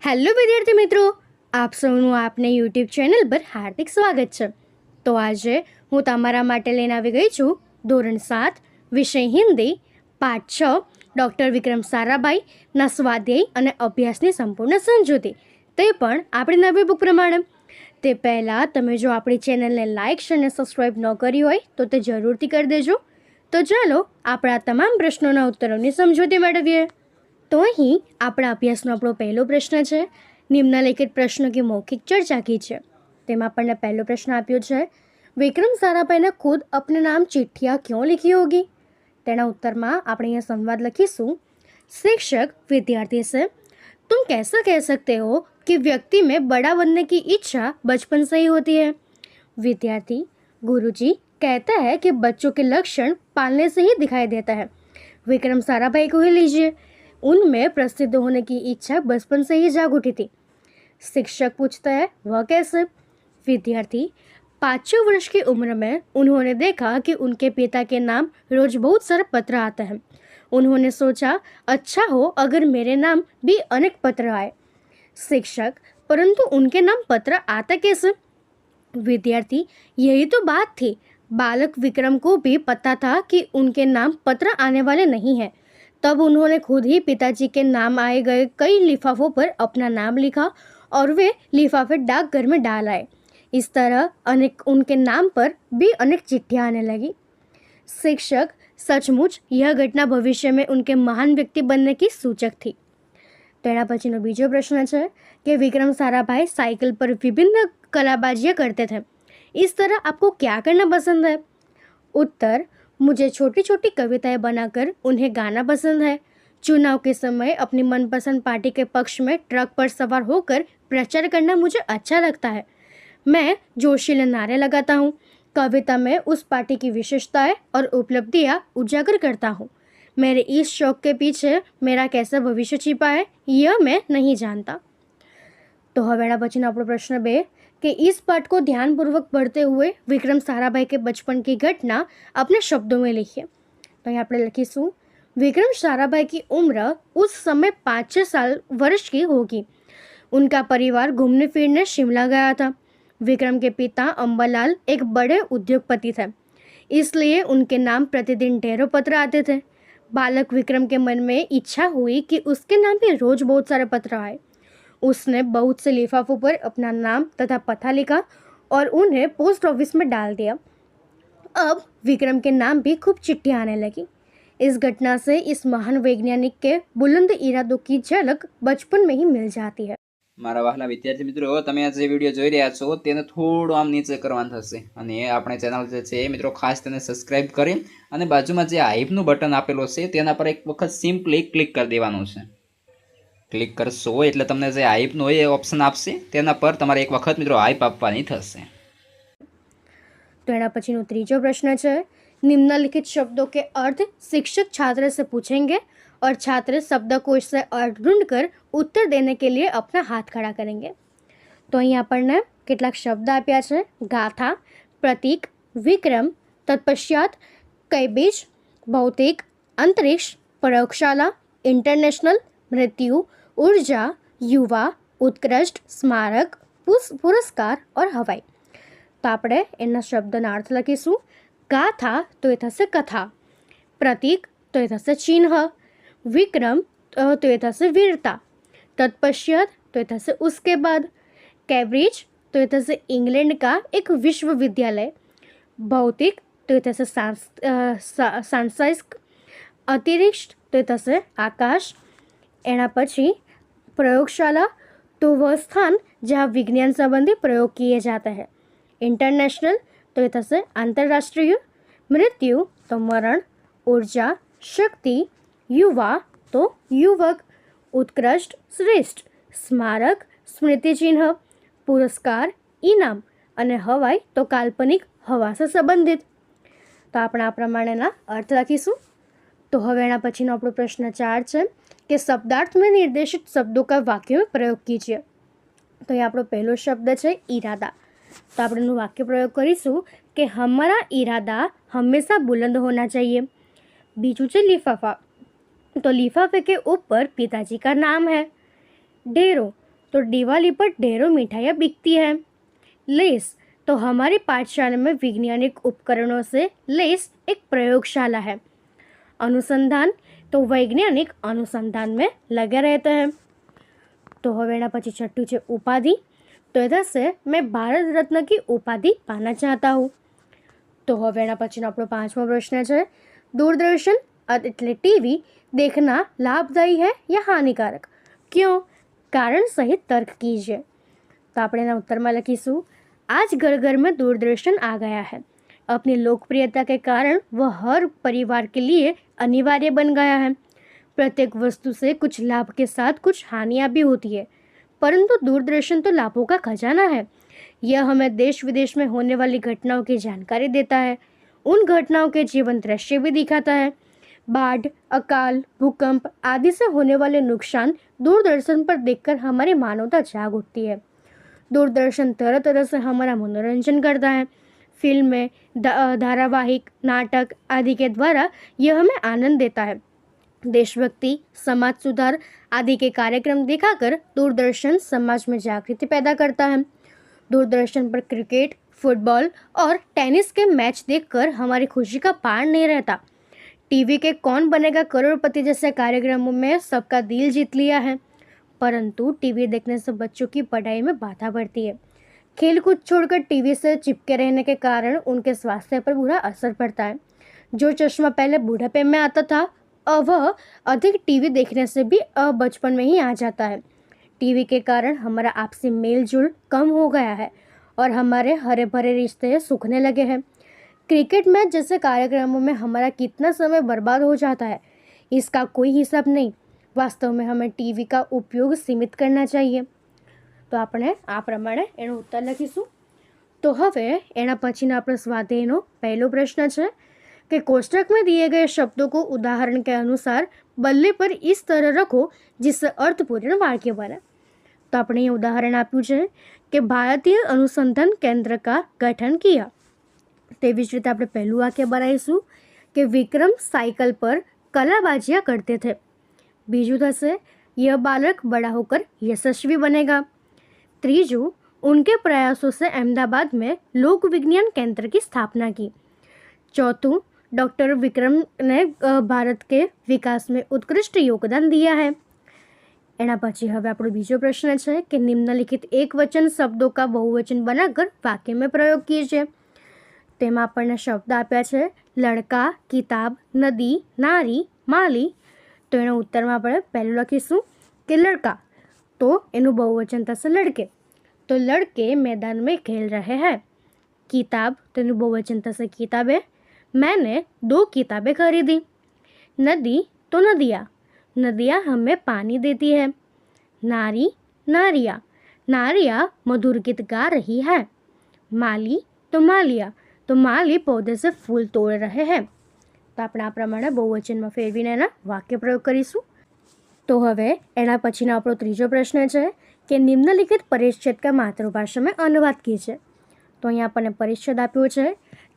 Hello વિદ્યાર્થી મિત્રો, આપ સૌનું આપને યુટ્યુબ ચેનલ પર હાર્દિક સ્વાગત છે। તો આજે હું તમારા માટે લઈને આવી ગઈ છું ધોરણ 7 વિષય હિન્દી પાઠ 6 ડૉક્ટર વિક્રમ સારાભાઈના સ્વાધ્યાય અને અભ્યાસની સંપૂર્ણ સમજૂતી, તે પણ આપણી નવી બુક પ્રમાણે। તે પહેલાં તમે જો આપણી ચેનલને લાઇક અને સબસ્ક્રાઈબ ન કરી હોય તો તે જરૂરથી કરી દેજો। તો ચાલો આપણા તમામ પ્રશ્નોના ઉત્તરોની સમજૂતી મેળવીએ। तो अहीं अपना अभ्यासनो आपणो पहलो प्रश्न है, निम्नलिखित प्रश्नों की मौखिक चर्चा की है। तेमां आपणे पहलो प्रश्न आप्यो है, विक्रम साराभाई ने खुद अपने नाम चिट्ठियाँ क्यों लिखी होगी? तेना उत्तर में आपणे अहींया संवाद लखीशुं। शिक्षक विद्यार्थी से, तुम कैसा कह सकते हो कि व्यक्ति में बड़ा बनने की इच्छा बचपन से ही होती है? विद्यार्थी, गुरुजी कहता है कि बच्चों के लक्षण पालने से ही दिखाई देता है। विक्रम साराभाई को ही लीजिए, उनमें प्रसिद्ध होने की इच्छा बचपन से ही जाग उठी थी। शिक्षक पूछता है, वह कैसे? विद्यार्थी, 5 वर्ष की उम्र में उन्होंने देखा कि उनके पिता के नाम रोज बहुत सारे पत्र आते हैं। उन्होंने सोचा, अच्छा हो अगर मेरे नाम भी अनेक पत्र आए। शिक्षक, परंतु उनके नाम पत्र आता कैसे? विद्यार्थी, यही तो बात थी। बालक विक्रम को भी पता था कि उनके नाम पत्र आने वाले नहीं हैं। तब उन्होंने खुद ही पिताजी के नाम आए गए कई लिफाफों पर अपना नाम लिखा और वे लिफाफे डाकघर में डाल आए। इस तरह उनके नाम पर भी अनेक चिट्ठियाँ आने लगी। शिक्षक, सचमुच यह घटना भविष्य में उनके महान व्यक्ति बनने की सूचक थी। तेना पछीनो बीजो प्रश्न है कि विक्रम साराभाई साइकिल पर विभिन्न कलाबाजियाँ करते थे। इस तरह आपको क्या करना पसंद है? उत्तर, मुझे छोटी छोटी कविताएं बनाकर उन्हें गाना पसंद है। चुनाव के समय अपनी मनपसंद पार्टी के पक्ष में ट्रक पर सवार होकर प्रचार करना मुझे अच्छा लगता है। मैं जोशीले नारे लगाता हूँ। कविता में उस पार्टी की विशेषताएं और उपलब्धियाँ उजागर करता हूँ। मेरे इस शौक के पीछे मेरा कैसा भविष्य छिपा है यह मैं नहीं जानता। तो हवेना पछीनो आपणो प्रश्न 2 कि इस पाठ को ध्यानपूर्वक पढ़ते हुए विक्रम साराभाई के बचपन की घटना अपने शब्दों में लिखिए। तो यहाँ આપણે લખીશું, विक्रम साराभाई की उम्र उस समय 5-6 वर्ष की होगी। उनका परिवार घूमने फिरने शिमला गया था। विक्रम के पिता अंबालाल एक बड़े उद्योगपति थे, इसलिए उनके नाम प्रतिदिन ढेरों पत्र आते थे। बालक विक्रम के मन में इच्छा हुई कि उसके नाम भी रोज बहुत सारे पत्र आए। उसने बहुत से लिफाफों पर अपना नाम तथा पता लिखा और उन्हें पोस्ट ऑफिस में डाल दिया। अब विक्रम के नाम भी खूब चिट्ठियाँ आने लगी। इस घटना से इस महान वैज्ञानिक के बुलंद इरादों की झलक बचपन में ही मिल जाती है। मारा वहाला विद्यार्थी मित्रों, તમે આ જે વિડીયો જોઈ રહ્યા છો તેને થોડું આમ નીચે કરવાનું થશે અને આપણે ચેનલ જે છે એ મિત્રો ખાસ તેને સબસ્ક્રાઇબ કરી અને બાજુમાં જે હાઈપનું બટન આપેલો છે તેના પર એક વખત સિમ્પલી ક્લિક કરી દેવાનું છે। ક્લિક કરશો એટલે તમને જે હાઈપનો હોય એ ઓપ્શન આપશે, તેના પર તમારે એક વખત મિત્રો હાઈપ આપવાની થશે। तो एना पछीनो तीजो प्रश्न है, निम्नलिखित शब्दों के अर्थ शिक्षक छात्र से पूछेंगे और छात्र शब्दकोश से अर्थ ढूंढकर उत्तर देने के लिए अपना हाथ खड़ा करेंगे। तो अहीं आपने केटलाक शब्द आप्या छे, गाथा, प्रतीक, विक्रम, तत्पश्चात, कैबेज, भौतिक, अंतरिक्ष, प्रयोगशाला, इंटरनेशनल, मृत्यु, ऊर्जा, युवा, उत्कृष्ट, स्मारक, पुरस्कार और हवाई। तो आपणे एना शब्दना अर्थ लखीशुं। गाथा तो ए थशे कथा, प्रतीक तो ए थशे चिन्ह, विक्रम तो ए थशे वीरता, तत्पश्चात तो ए थशे उसके बाद, कैम्ब्रिज तो ए थशे इंग्लैंड का एक विश्वविद्यालय, भौतिक तो ए थशे सांसाइस्क, अंतरिक्ष तो ए थशे आकाश। एना पछी प्रयोगशाला तो वह स्थान जहाँ विज्ञान संबंधी प्रयोग किए जाते हैं। इंटरनेशनल तो ये थशे अंतरराष्ट्रीय, मृत्यु तो मरण, ऊर्जा शक्ति, युवा तो युवक, उत्कृष्ट श्रेष्ठ, स्मारक स्मृति चिन्ह, पुरस्कार इनाम अने हवाई तो काल्पनिक हवा से संबंधित। तो આપણે આ પ્રમાણેના अर्थ લખીશું। तो હવે એના પછીનો આપણો પ્રશ્ન 4 છે कि शब्दार्थ में निर्देशित शब्दों का वाक्य में प्रयोग कीजिए। तो ये આપણો પહેલો શબ્દ છે इरादा। तो આપણે એનું વાક્ય પ્રયોગ કરીશું कि हमारा इरादा हमेशा बुलंद होना चाहिए। बीजू છે लिफाफा। तो लिफाफे के ऊपर पिताजी का नाम है। ढेरों तो दिवाली पर ढेरों मिठाइयाँ बिकती हैं। लेस तो हमारी पाठशाला में वैज्ञानिक उपकरणों से लेस एक प्रयोगशाला है। अनुसंधान तो वैज्ञानिक अनुसंधान में लगे रहते हैं। तो હવે એના પછી છઠ્ઠું છે ઉપાધિ। તો એ થશે मैं भारत रत्न की उपाधि पाना चाहता हूँ। तो હવે એના પછીનો આપણો પાંચમો પ્રશ્ન છે दूरदर्शन એટલે टीवी देखना लाभदायी है या हानिकारक, क्यों? कारण सहित तर्क कीजिए। तो આપણે એના ઉત્તરમાં લખીશું आज घर घर में दूरदर्शन आ गया है। अपनी लोकप्रियता के कारण वह हर परिवार के लिए अनिवार्य बन गया है। प्रत्येक वस्तु से कुछ लाभ के साथ कुछ हानियां भी होती है, परंतु दूरदर्शन तो लाभों का खजाना है। यह हमें देश विदेश में होने वाली घटनाओं की जानकारी देता है, उन घटनाओं के जीवंत दृश्य भी दिखाता है। बाढ़, अकाल, भूकंप आदि से होने वाले नुकसान दूरदर्शन पर देखकर हमारी मानवता जाग उठती है। दूरदर्शन तरह तरह से हमारा मनोरंजन करता है। फिल्में, धारावाहिक, नाटक आदि के द्वारा यह हमें आनंद देता है। देशभक्ति, समाज सुधार आदि के कार्यक्रम दिखाकर दूरदर्शन समाज में जागृति पैदा करता है। दूरदर्शन पर क्रिकेट, फुटबॉल और टेनिस के मैच देखकर हमारी खुशी का पार नहीं रहता। टीवी के कौन बनेगा करोड़पति जैसे कार्यक्रमों में सबका दिल जीत लिया है, परंतु टीवी देखने से बच्चों की पढ़ाई में बाधा पड़ती है। खेलकूद छोड़कर टीवी से चिपके रहने के कारण उनके स्वास्थ्य पर बुरा असर पड़ता है। जो चश्मा पहले बुढ़ापे में आता था, अब वह अधिक टीवी देखने से भी बचपन में ही आ जाता है। टीवी के कारण हमारा आपसी मेल जोल कम हो गया है और हमारे हरे भरे रिश्ते सूखने लगे हैं। क्रिकेट मैच जैसे कार्यक्रमों में हमारा कितना समय बर्बाद हो जाता है, इसका कोई हिसाब नहीं। वास्तव में हमें टीवी का उपयोग सीमित करना चाहिए। तो આપણે આ પ્રમાણે એનો ઉત્તર લખીશું। તો હવે એના પછીનો આપણો સ્વાધ્યાયનો પહેલો પ્રશ્ન છે कि कोष्टक में दिए गए शब्दों को उदाहरण के अनुसार बल्ले पर इस तरह रखो जिससे अर्थपूर्ण वाक्य बने। तो આપણે ये उदाहरण આપ્યું છે કે ભારતીય अनुसंधान केंद्र का गठन किया। તેવી જ રીતે આપણે પહેલું વાક્ય બનાવીશું કે વિક્રમ साइकिल पर कलाबाजियाँ करते थे। બીજું થશે यह बालक बड़ा होकर यशस्वी बनेगा। तीजू उनके प्रयासों से अहमदाबाद में लोक विज्ञान केंद्र की स्थापना की। चौथों डॉक्टर विक्रम ने भारत के विकास में उत्कृष्ट योगदान दिया है। એના પછી હવે આપણો બીજો પ્રશ્ન છે કે નિમ્નલિખિત એક વચન શબ્દો का बहुवचन बनाकर वाक्य में प्रयोग कीजिए। તેમાં આપણને શબ્દ આપ્યા છે લડકા, કિતાબ, નદી, નારી, માલી। તો એનો ઉત્તરમાં આપણે પહેલું લખીશું કે લડકા, તો એનું बहुवचन થશે લડકે। તો લડકે मैदान में खेल रहे हैं। किताब तो એનું बहुवचन થશે किताबें। मैंने 2 किताबें खरीदी। नदी तो नदियाँ, नदियाँ हमें पानी देती है। नारी, नारियाँ, नारियाँ मधुर गीत गा रही है। माली तो मालिया, तो माली पौधे से फूल तोड़ रहे हैं। तो આપણે આ પ્રમાણે बहुवचનમાં ફેરવીને એના વાક્ય પ્રયોગ કરીશું। તો હવે એના પછીનો આપણો ત્રીજો પ્રશ્ન છે કે નિમ્નલિખિત परिच्छेद का मातृभाषा में अनुवाद कीजिए। तो અહીંયા આપણને परिच्छेद આપ્યો છે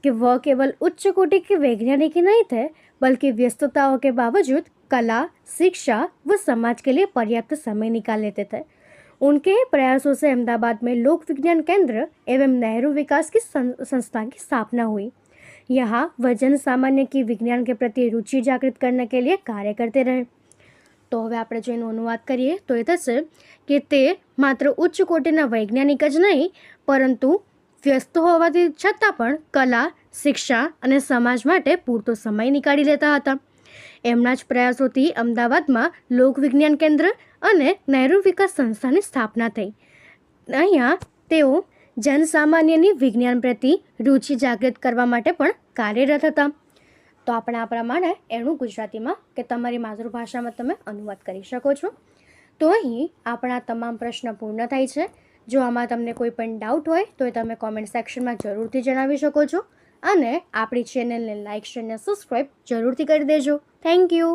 कि वह केवल उच्च कोटि के वैज्ञानिक ही नहीं थे, बल्कि व्यस्तताओं के बावजूद कला, शिक्षा व समाज के लिए पर्याप्त समय निकाल लेते थे। उनके प्रयासों से अहमदाबाद में लोक विज्ञान केंद्र एवं नेहरू विकास की संस्था की स्थापना हुई। यहाँ वह जन सामान्य की विज्ञान के प्रति रुचि जागृत करने के लिए कार्य करते रहे। तो હવે આપણે જો એનો અનુવાદ કરીએ તો એ થશે કે તે માત્ર ઉચ્ચ કોટીના વૈજ્ઞાનિક જ નહીં, પરંતુ વ્યસ્ત હોવાથી છતાં પણ કલા, શિક્ષા અને સમાજ માટે પૂરતો સમય નીકાળી લેતા હતા। એમના જ પ્રયાસોથી અમદાવાદમાં લોક વિજ્ઞાન કેન્દ્ર અને નહેરુ વિકાસ સંસ્થાની સ્થાપના થઈ। અહીંયા તેઓ જનસામાન્યની વિજ્ઞાન પ્રતિ રુચિ જાગૃત કરવા માટે પણ કાર્યરત હતા। તો આપણે આ પ્રમાણે એનું ગુજરાતીમાં કે તમારી માતૃભાષામાં તમે અનુવાદ કરી શકો છો। તો અહીં આપણા તમામ પ્રશ્ન પૂર્ણ થાય છે। જો આમાં તમને કોઈ પણ ડાઉટ હોય તો એ તમે કોમેન્ટ સેક્શનમાં જરૂરથી જણાવી શકો છો અને આપણી ચેનલને લાઇક, શેર અને સબસ્ક્રાઈબ જરૂરથી કરી દેજો। Thank you.